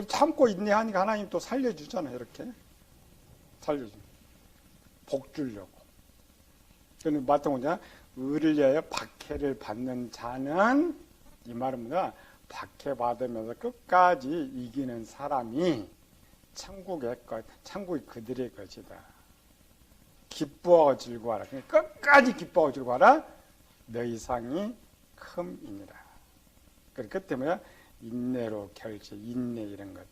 참고 인내하니까 하나님 또 살려주잖아요. 이렇게. 살려줘. 복 주려고. 그런데 마땅히 뭐냐? 의를 위하여 박해를 받는 자는 이 말은 뭐냐? 박해받으면서 끝까지 이기는 사람이 천국이 그들의 것이다. 기뻐하고 즐거워하라. 끝까지 기뻐하고 즐거워하라. 너희 상이 큼이니라. 그렇기 때문에 인내로 결제, 인내 이런 것.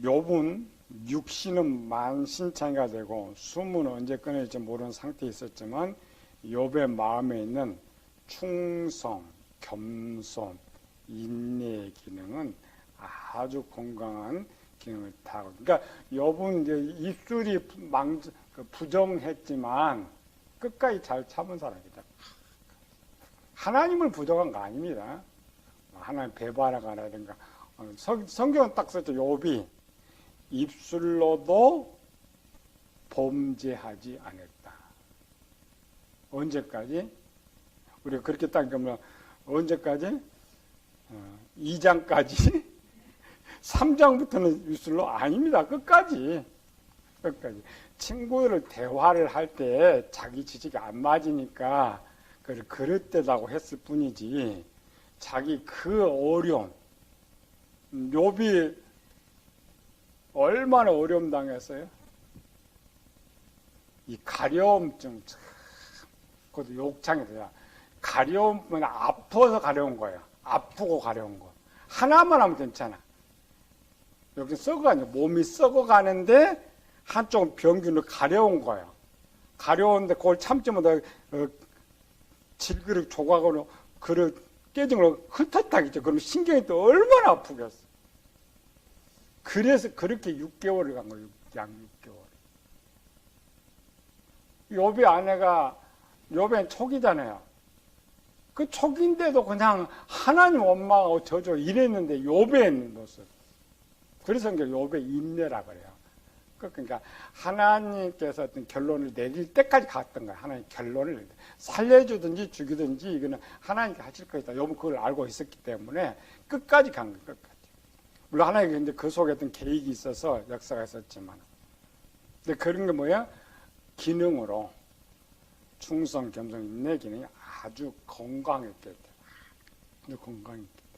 욥은 육신은 만신창이가 되고 숨은 언제 끊어질지 모르는 상태에 있었지만 욥의 마음에 있는 충성, 겸손, 인내의 기능은 아주 건강한 기능을 다하고, 그러니까 욥은 이제 입술이 부정했지만 끝까지 잘 참은 사람이다. 하나님을 부정한 거 아닙니다. 하나님 배반하거나든가. 성경은 딱 썼죠. 욥이 입술로도 범죄하지 않았다. 언제까지? 우리가 그렇게 딱 그러면 언제까지? 2장까지? 3장부터는 입술로 아닙니다. 끝까지. 친구들 대화를 할 때 자기 지식이 안 맞으니까 그걸 그릇되다고 했을 뿐이지, 자기 그 어려움, 욥이 얼마나 어려움 당했어요? 이 가려움증, 그것도 욕창이더라. 가려움은 아파서 가려운 거예요. 아프고 가려운 거. 하나만 하면 괜찮아. 여기 썩어가냐, 몸이 썩어가는데 한쪽은 병균으로 가려운 거예요. 가려운데 그걸 참지 못하고 질그릇 조각으로 그릇 깨진 걸 흩었다겠죠. 그럼 신경이 또 얼마나 아프겠어. 그래서 그렇게 6개월을 간 거예요. 약 6개월. 욥의 아내가, 욥의 촉이잖아요. 그 촉인데도 그냥 하나님 원망하고 저저 이랬는데 욥의 모습. 그래서 욥의 인내라 그래요. 그러니까 하나님께서 어떤 결론을 내릴 때까지 갔던 거예요. 하나님 결론을 살려주든지 죽이든지 이거는 하나님께 하실 것이다. 욥은 그걸 알고 있었기 때문에 끝까지 간 거예요. 끝까지. 물론 하나님 근데 그 속에 어떤 계획이 있어서 역사가 있었지만, 근데 그런 게 뭐야? 기능으로 충성, 겸손, 인내 기능이 아주 건강했기 때문에, 아주 건강했기 때문에.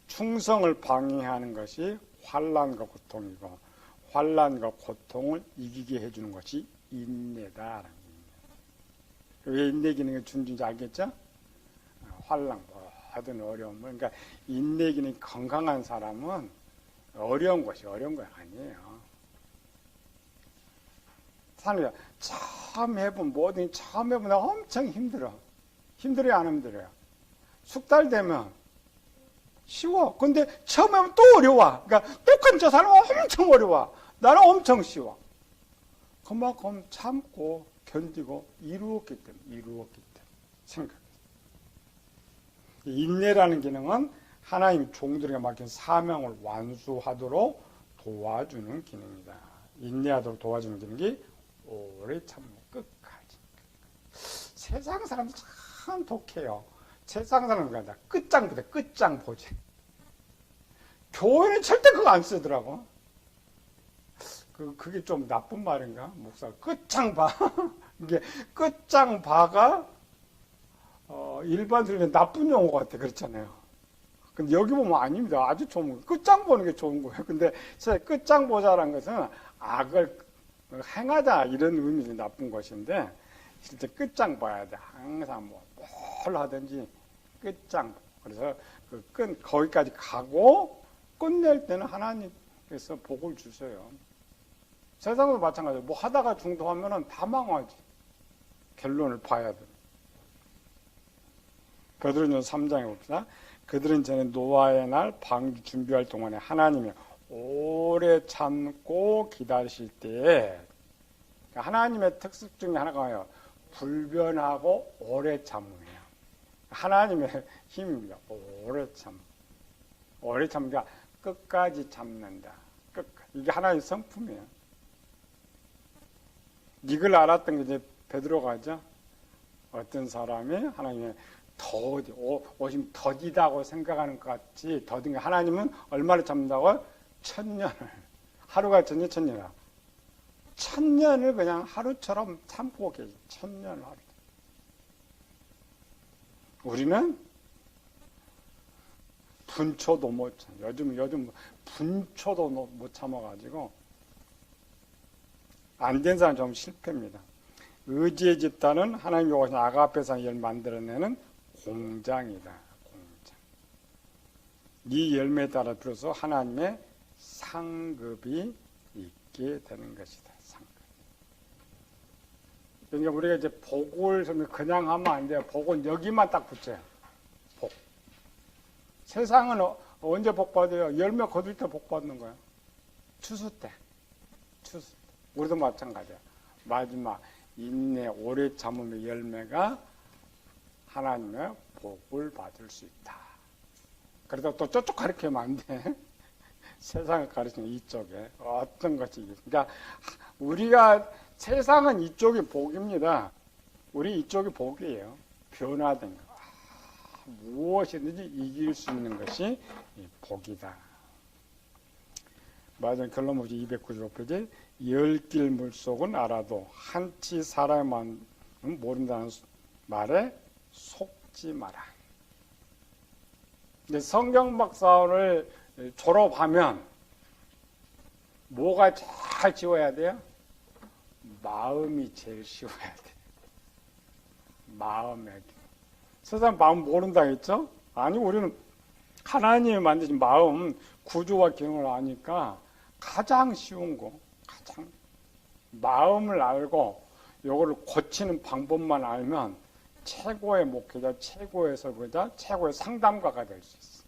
충성을 방해하는 것이 환난과 고통이고, 환난과 고통을 이기게 해주는 것이 인내다라는 겁니다. 왜 인내 기능이 준지 알겠죠? 환난, 모든 어려움, 그러니까 인내 기능이 건강한 사람은 어려운 것이 어려운 거 아니에요. 사람이 처음 해본, 뭐든 처음 해보면 엄청 힘들어. 힘들어요, 안 힘들어요? 숙달 되면 쉬워. 근데 처음 하면 또 어려워. 그러니까 똑같은 저 사람은 엄청 어려워. 나는 엄청 쉬워. 그만큼 참고 견디고 이루었기 때문에 생각해요. 인내라는 기능은 하나님 종들에게 맡긴 사명을 완수하도록 도와주는 기능이다. 인내하도록 도와주는 기능이 오래 참고 끝까지. 세상 사람들 참 독해요. 세상 사람들 끝장 보지. 교회는 절대 그거 안 쓰더라고. 그게 좀 나쁜 말인가? 목사 끝장 봐. 이게 끝장 봐가 일반적으로 나쁜 용어 같아. 그렇잖아요. 근데 여기 보면 아닙니다. 아주 좋은 거. 끝장 보는 게 좋은 거예요. 근데 끝장 보자라는 것은 악을 행하다 이런 의미에서 나쁜 것인데, 실제 끝장 봐야 돼. 항상 뭘 하든지 끝장. 그래서 거기까지 가고 끝낼 때는 하나님께서 복을 주세요. 세상도 마찬가지예요. 뭐 하다가 중도하면은 다 망하지. 결론을 봐야 돼. 베드로전서 3장에 봅시다. 그들은 전에 노아의 날 방주 준비할 동안에 하나님이 오래 참고 기다리실 때에, 하나님의 특색 중에 하나가 뭐예요? 불변하고 오래 참음이에요. 하나님의 힘입니다. 오래 참. 오래 참기가 끝까지 참는다. 끝까지. 이게 하나님의 성품이에요. 이걸 알았던 게 이제 베드로가 하죠. 어떤 사람이 하나님의 오심 더디다고 생각하는 것 같이 더딘 게, 하나님은 얼마를 참는다고? 1000년을. 하루가 1000년, 1000년이야. 1000년을 그냥 하루처럼 참고 계시. 1000년을 하루. 우리는 분초도 못 참. 요즘 분초도 못 참아가지고 안 된 사람 좀 실패입니다. 의지의 집단은 하나님 요구하신 아가페 상을 만들어내는 공장이다. 공장. 이 열매에 따라 비로소 하나님의 상급이 있게 되는 것이다. 상급. 그러니까 우리가 이제 복을 그냥 하면 안 돼요. 복은 여기만 딱 붙여요. 복. 세상은 언제 복 받아요? 열매 거둘 때 복 받는 거예요. 추수 때. 추수 때. 우리도 마찬가지야. 마지막 인내 오래 참음의 열매가 하나님의 복을 받을 수 있다. 그래도 또 저쪽 가르치면 안 돼. 세상을 가르치는 이쪽에 어떤 것이. 그러니까 우리가 세상은 이쪽이 복입니다. 우리 이쪽이 복이에요. 변화된 거. 무엇이든지 이길 수 있는 것이 복이다. 맞아요. 결론문제 295페이지. 열길 물속은 알아도 한치 사람만 모른다는 말에 속지 마라. 성경 박사를 졸업하면 뭐가 잘 지워야 돼요? 마음이 제일 쉬워야 돼. 마음에. 세상 마음 모른다 했죠? 아니, 우리는 하나님이 만드신 마음 구조와 기능을 아니까 가장 쉬운 거, 가장 마음을 알고 이거를 고치는 방법만 알면 최고의 목회자, 최고의 설교자, 최고의 상담가가 될 수 있어.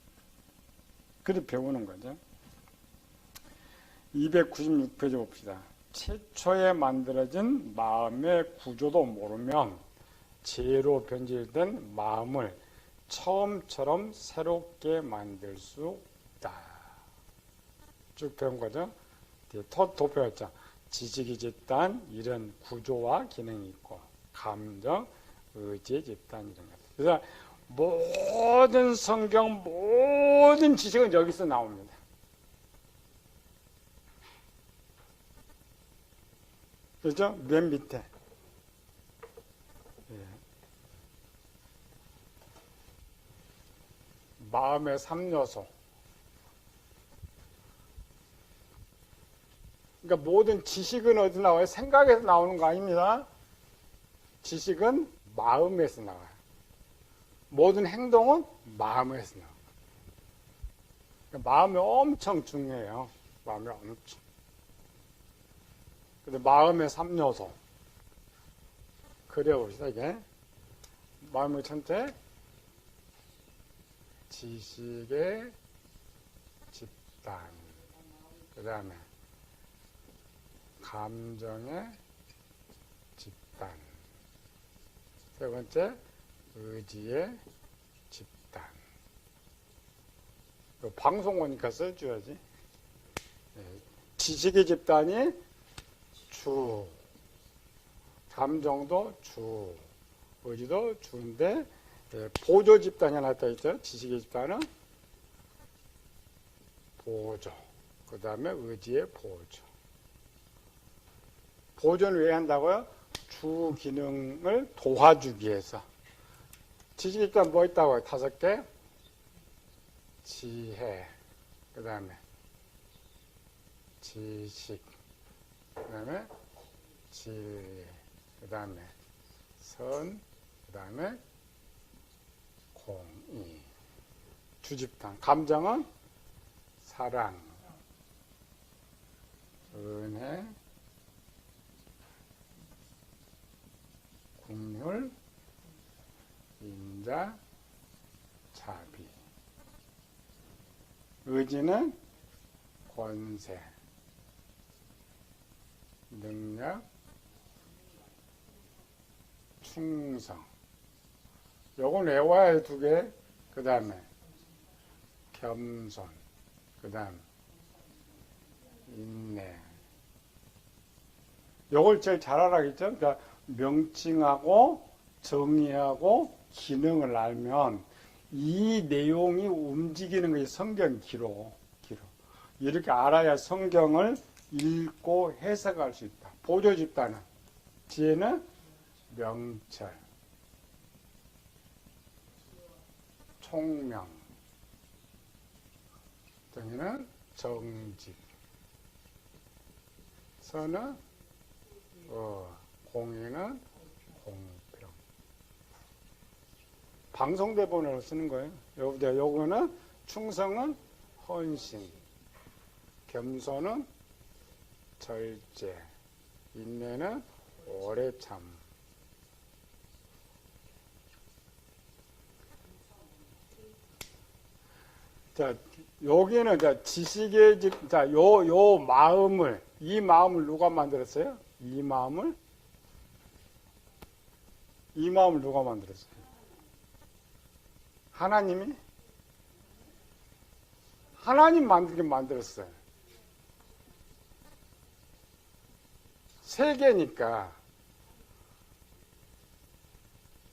그래서 배우는 거죠. 296페이지 봅시다. 최초에 만들어진 마음의 구조도 모르면 죄로 변질된 마음을 처음처럼 새롭게 만들 수 없다. 쭉 배운 거죠. 더 배웠죠. 지식의 집단, 이런 구조와 기능이 있고, 감정, 의지의 집단, 이런 것. 그래서 모든 성경, 모든 지식은 여기서 나옵니다. 그죠? 맨 밑에. 예. 마음의 3요소. 그러니까 모든 지식은 어디서 나와요? 생각에서 나오는 거 아닙니다. 지식은 마음에서 나와요. 모든 행동은 마음에서 나와요. 그러니까 마음이 엄청 중요해요. 마음이 엄청. 근데 마음의 3요소. 그려봅시다, 이게. 마음의 천태, 지식의 집단. 그 다음에 감정의 집단. 세 번째, 의지의 집단. 방송 오니까 써줘야지. 지식의 집단이 주, 감정도 주, 의지도 주인데, 보조 집단이 하나 더 있죠. 지식의 집단은 보조, 그 다음에 의지의 보조. 보조는 왜 한다고요? 주 기능을 도와주기 위해서. 지식의 집단 뭐 있다고요? 5개? 지혜, 그 다음에 지식, 그 다음에 진리, 그 다음에 선, 그 다음에 공의. 주집단. 감정은 사랑, 은혜, 긍휼, 인자, 자비. 의지는 권세, 능력, 충성. 요건 외워야 해, 2개. 그 다음에 겸손, 그 다음 인내. 요걸 제일 잘 알아야겠죠? 그러니까 명칭하고 정의하고 기능을 알면 이 내용이 움직이는 것이 성경 기록. 이렇게 알아야 성경을 읽고 해석할 수 있다. 보조 집단은 지혜는 명철, 총명, 정의는 정직, 선은 공의는 공평. 방송 대본을 쓰는 거예요. 요거는 충성은 헌신, 겸손은 절제, 인내는 오래 참. 자, 여기는 자, 지식의 집, 자, 요 마음을, 이 마음을 누가 만들었어요? 이 마음을 누가 만들었어요? 하나님이? 하나님 만들긴 만들었어요. 세계니까.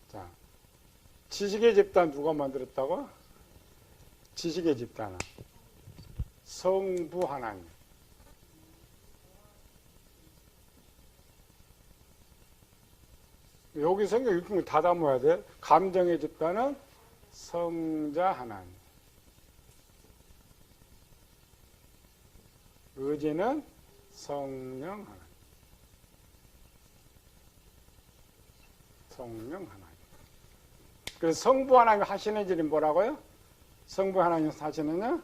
자, 지식의 집단 누가 만들었다고? 지식의 집단은 성부 하나님. 여기 성경 읽은 거 다 담아야 돼. 감정의 집단은 성자 하나님. 의지는 성령 하나님. 성령 하나님. 그래서 성부 하나님 하시는 일이 뭐라고요? 성부 하나님 하시느냐?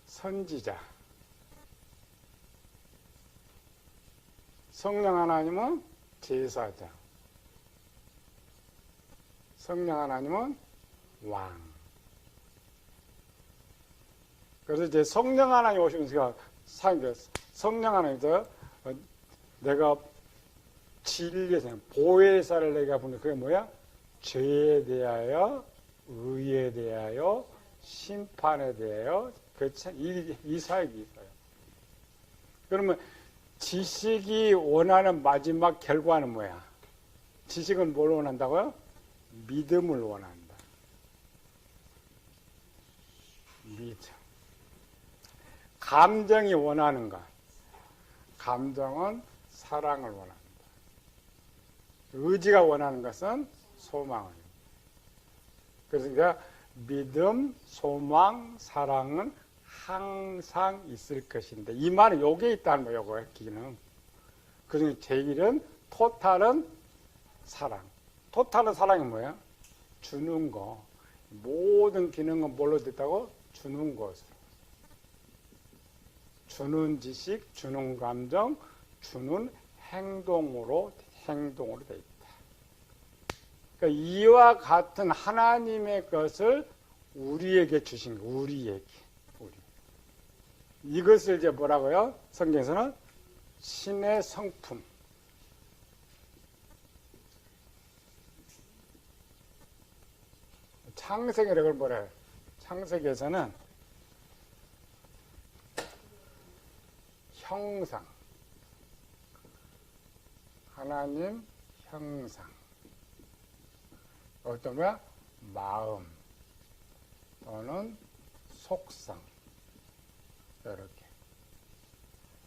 선지자. 성령 하나님은 제사자. 성령 하나님은 왕. 그래서 이제 성령 하나님 오시면서 성령 하나님께서 내가 진리에서 보혜사를 내가 보는 그게 뭐야? 죄에 대하여, 의에 대하여, 심판에 대하여 이 사역이 있어요. 그러면 지식이 원하는 마지막 결과는 뭐야? 지식은 뭘 원한다고요? 믿음을 원한다. 믿음. 감정이 원하는가? 감정은 사랑을 원한다. 의지가 원하는 것은 소망을. 그래서 그러니까 믿음, 소망, 사랑은 항상 있을 것인데 이 말은 요게 있다는 거예요. 요거 기능. 그중에 제일은 토탈은 사랑. 토탈은 사랑이 뭐야? 주는 거. 모든 기능은 뭘로 됐다고? 주는 것으로. 주는 지식, 주는 감정, 주는 행동으로 돼 있다. 그러니까 이와 같은 하나님의 것을 우리에게 주신 거, 우리. 이것을 이제 뭐라고요? 성경에서는 신의 성품. 창세기를 뭐래요? 창세기에서는 형상. 하나님 형상. 어떤 거야? 마음 또는 속성. 이렇게.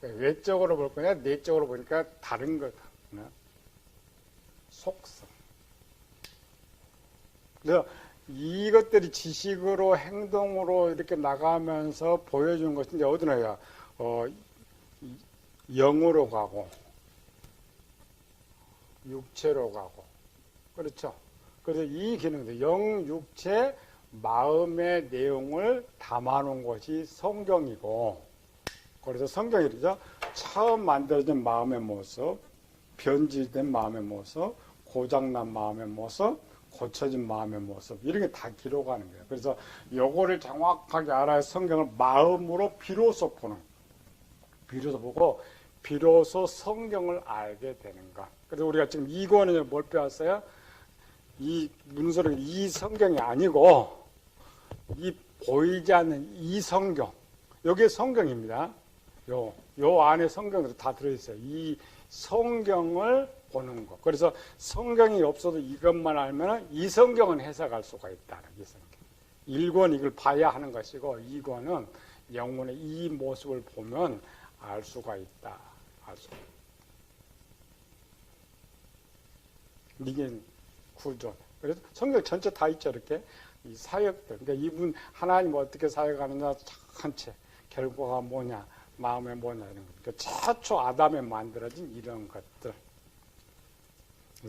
외적으로 볼 거냐, 내적으로 보니까 다른 거다. 속성. 그래서 이것들이 지식으로 행동으로 이렇게 나가면서 보여주는 것이 이제 어디나요? 영으로 가고, 육체로 가고. 그렇죠? 그래서 이 기능들, 영, 육체, 마음의 내용을 담아놓은 것이 성경이고, 그래서 성경이 이러죠. 처음 만들어진 마음의 모습, 변질된 마음의 모습, 고장난 마음의 모습, 고쳐진 마음의 모습, 이런 게 다 기록하는 거예요. 그래서 요거를 정확하게 알아야 성경을 마음으로 비로소 보는, 비로소 보고, 비로소 성경을 알게 되는 것. 그래서 우리가 지금 이 권을 뭘 배웠어요? 이 문서를 이 성경이 아니고 이 보이지 않는 이 성경, 여기에 성경입니다. 요 안에 성경들이 다 들어있어요. 이 성경을 보는 것. 그래서 성경이 없어도 이것만 알면 이 성경은 해석할 수가 있다는 이 성경. 1권 이걸 봐야 하는 것이고 2권은 영혼의 이 모습을 보면 알 수가 있다. 알 수가 있다. 이게 구조. 그래서 성경 전체 다 있죠, 이렇게. 이 사역들. 그러니까 이분, 하나님 어떻게 사역하느냐, 한 채. 결과가 뭐냐, 마음에 뭐냐, 이런 거. 그러니까 최초 아담에 만들어진 이런 것들.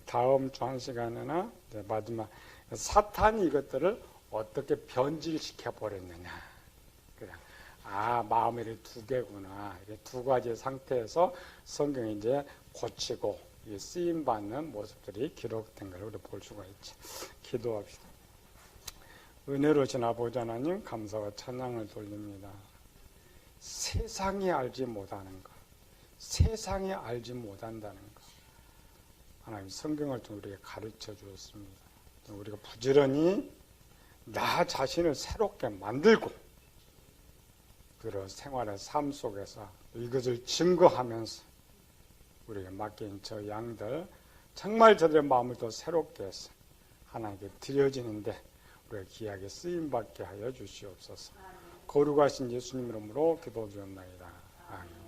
다음 주 한 시간에는 마지막 사탄이 이것들을 어떻게 변질시켜 버렸느냐. 그냥 마음이 이렇게 두 개구나. 이렇게 두 가지 상태에서 성경이 이제 고치고 쓰임 받는 모습들이 기록된 걸 우리 볼 수가 있지. 기도합시다. 은혜로우신 아버지 하나님 감사와 찬양을 돌립니다. 세상이 알지 못하는 것, 세상이 알지 못한다는 것, 하나님 성경을 통해 우리에게 가르쳐 주었습니다. 우리가 부지런히 나 자신을 새롭게 만들고 그런 생활의 삶 속에서 이것을 증거하면서 우리에게 맡긴 저 양들 정말 저들의 마음을 더 새롭게 해서 하나님께 드려지는데 우리가 귀하게 쓰임받게 하여 주시옵소서. 거룩하신 예수님 이름으로 기도드렸나이다. 아멘.